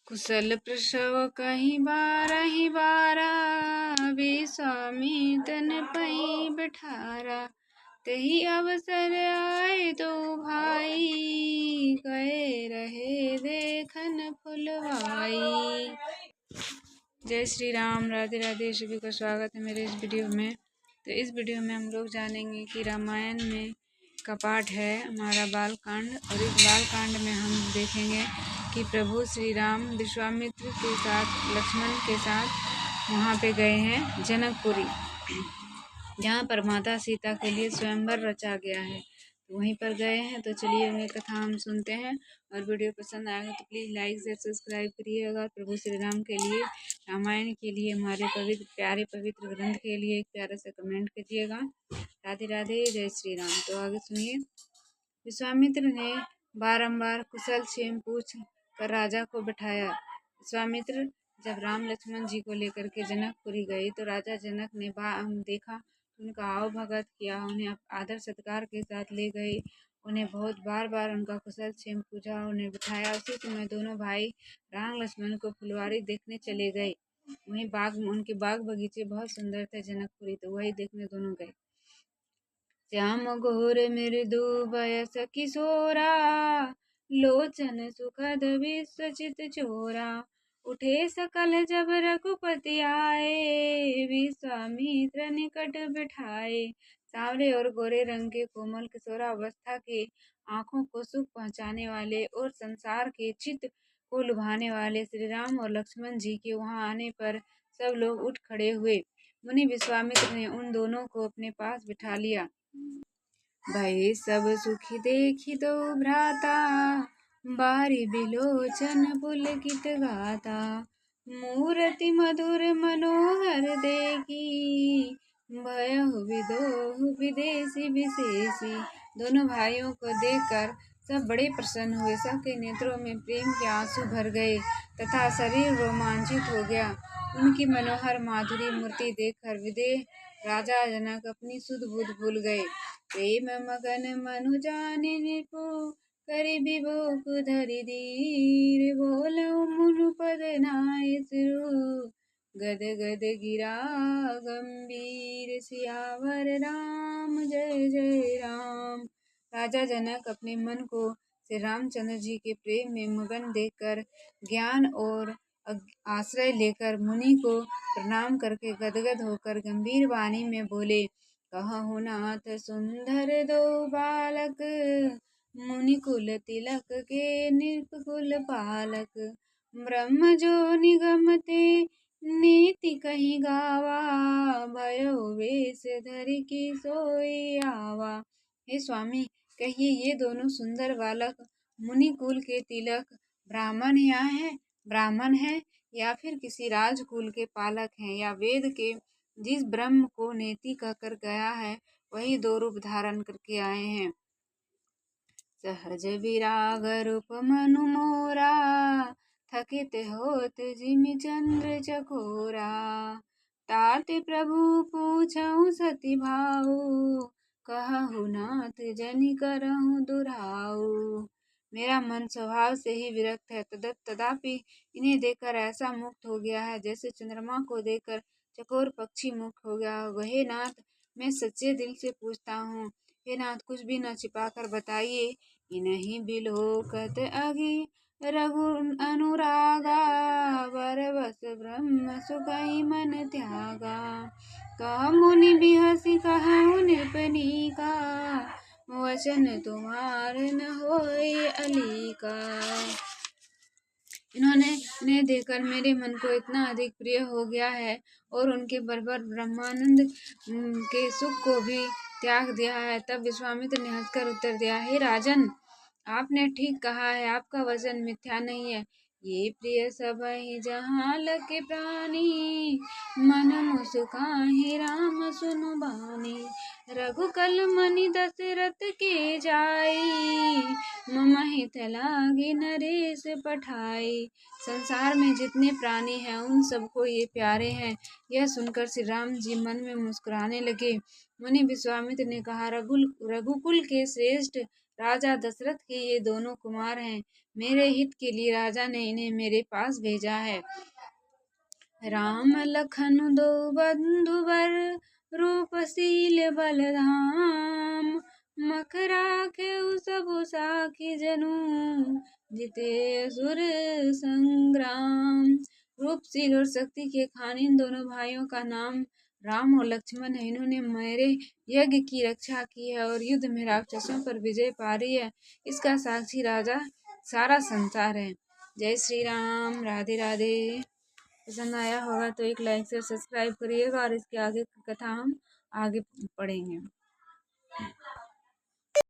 कुशल प्रसव कहीं बारा विश्वामित्र पई बैठारा। तही अवसर आए दो भाई गए रहे देखन फुलवाई। जय श्री राम, राधे राधे। सभी को स्वागत है मेरे इस वीडियो में। तो इस वीडियो में हम लोग जानेंगे कि रामायण में का पाठ है हमारा बालकांड, और इस बालकांड में हम देखेंगे कि प्रभु श्री राम विश्वामित्र के साथ लक्ष्मण के साथ वहाँ पे गए हैं जनकपुरी, जहाँ पर माता सीता के लिए स्वयंवर रचा गया है। तो वहीं पर गए हैं। तो चलिए उन्हें कथा हम सुनते हैं, और वीडियो पसंद आएगा तो प्लीज़ लाइक से सब्सक्राइब करिएगा। प्रभु श्री राम के लिए, रामायण के लिए, हमारे पवित्र प्यारे पवित्र ग्रंथ के लिए एक प्यारा सा कमेंट कीजिएगा। राधे राधे, जय श्री राम। तो आगे सुनिए। विश्वामित्र ने बारंबार कुशल क्षेम पूछ कर राजा को बैठाया। विश्वामित्र जब राम लक्ष्मण जी को लेकर के जनकपुरी गए तो राजा जनक ने देखा, उनका आव भगत किया, उन्हें आदर सत्कार के साथ ले गए, उन्हें बहुत बार बार उनका कुशल क्षेम पूछा, उन्हें बिठाया। उसी समय दोनों भाई राम लक्ष्मण को फुलवारी देखने चले गए। वहीं उनके बाग बगीचे बहुत सुंदर थे जनकपुरी, तो वही देखने दोनों गए। श्याम घोर मृदु बयस किशोरा, लोचन सुखद विश्वचित चोरा। उठे सकल जब रघुपति आए, विश्वामित्र निकट बिठाए। सांवरे और गोरे रंग के कोमल किशोरावस्था के, आंखों को सुख पहुँचाने वाले और संसार के चित्त को लुभाने वाले श्री राम और लक्ष्मण जी के वहां आने पर सब लोग उठ खड़े हुए। मुनि विश्वामित्र ने उन दोनों को अपने पास बिठा लिया। भय सब सुखी देखी दो भ्राता, बारी बिलोचन पुलकित गाता। मूर्ति मधुर मनोहर देखी, भयहु विदोहु विदेशी विशेषी। दोनों भाइयों को देखकर सब बड़े प्रसन्न हुए। सबके नेत्रों में प्रेम के आंसू भर गए तथा शरीर रोमांचित हो गया। उनकी मनोहर माधुरी मूर्ति देखकर विदेह राजा जनक अपनी सुध बुध भूल गए। प्रेम मगन मनु जाने निपु, करि विभोग धरि धीर। बोलऊ मुनु पद नाय सिरु, गद गद गिरा गंभीर। सियावर राम जय जय राम। राजा जनक अपने मन को श्री रामचंद्र जी के प्रेम में मगन देखकर ज्ञान और आश्रय लेकर मुनि को प्रणाम करके गदगद होकर गंभीर वाणी में बोले। कहु नाथ सुंदर दो बालक, मुनि कुल तिलक के निर्कुल पालक। ब्रह्म जो निगमते नीति कहीं गावा, भयो वेश धरि की सोई आवा। हे स्वामी, कहिए ये दोनों सुंदर बालक मुनि कुल के तिलक ब्राह्मण है या फिर किसी राजकुल के पालक हैं, या वेद के जिस ब्रह्म को नेति कहकर गया है वही दो रूप धारण करके आए हैं। सहज विराग रूप मनु मोरा, थकित होत जिमि चंद्र चकोरा। ताते प्रभु पूछहु सती भाऊ, कहहु नाथ जनि करहु दुराऊ। मेरा मन स्वभाव से ही विरक्त है, तदापि इन्हें देखकर ऐसा मुक्त हो गया है जैसे चंद्रमा को देखकर चकोर पक्षी मुक्त हो गया हो। हे नाथ, मैं सच्चे दिल से पूछता हूँ, हे नाथ कुछ भी न छिपा कर बताइए। इन्हीं बिलोकत अघि रघु अनुरागा, बरबस ब्रह्म सुखई मन त्यागा। कह मुनि बिहसी कहु नृपनिका, वचन तुम्हार न होय अलीका। इन्हें देखकर मेरे मन को इतना अधिक प्रिय हो गया है और उनके बराबर ब्रह्मानंद के सुख को भी त्याग दिया है। तब विश्वामित्र ने हंसकर उत्तर दिया, हे राजन, आपने ठीक कहा है, आपका वचन मिथ्या नहीं है। ये प्रिय सबहि जहाँ लगे प्राणी, मन मुस्काहि राम सुनु बानी। रघुकुल मनि दशरथ के जाई, मम हित लागी नरेश पठाई। संसार में जितने प्राणी हैं उन सबको ये प्यारे हैं। यह सुनकर श्री राम जी मन में मुस्कुराने लगे। मुनि विश्वामित्र ने कहा, रघुकुल के श्रेष्ठ राजा दशरथ के ये दोनों कुमार हैं। मेरे हित के लिए राजा ने इन्हें मेरे पास भेजा है। राम लखन दो बंधु बर, रूपशील बलधाम। मख राखेउ सबु साखी जनु, जिते असुर संग्राम। रूपशील और शक्ति के खान इन दोनों भाइयों का नाम राम और लक्ष्मण है। इन्होंने मेरे यज्ञ की रक्षा की है और युद्ध में राक्षसों पर विजय पारी है। इसका साक्षी राजा सारा संसार है। जय श्री राम। राधे राधे। पसंद आया होगा तो एक लाइक से सब्सक्राइब करिएगा और इसके आगे की कथा हम आगे पढ़ेंगे।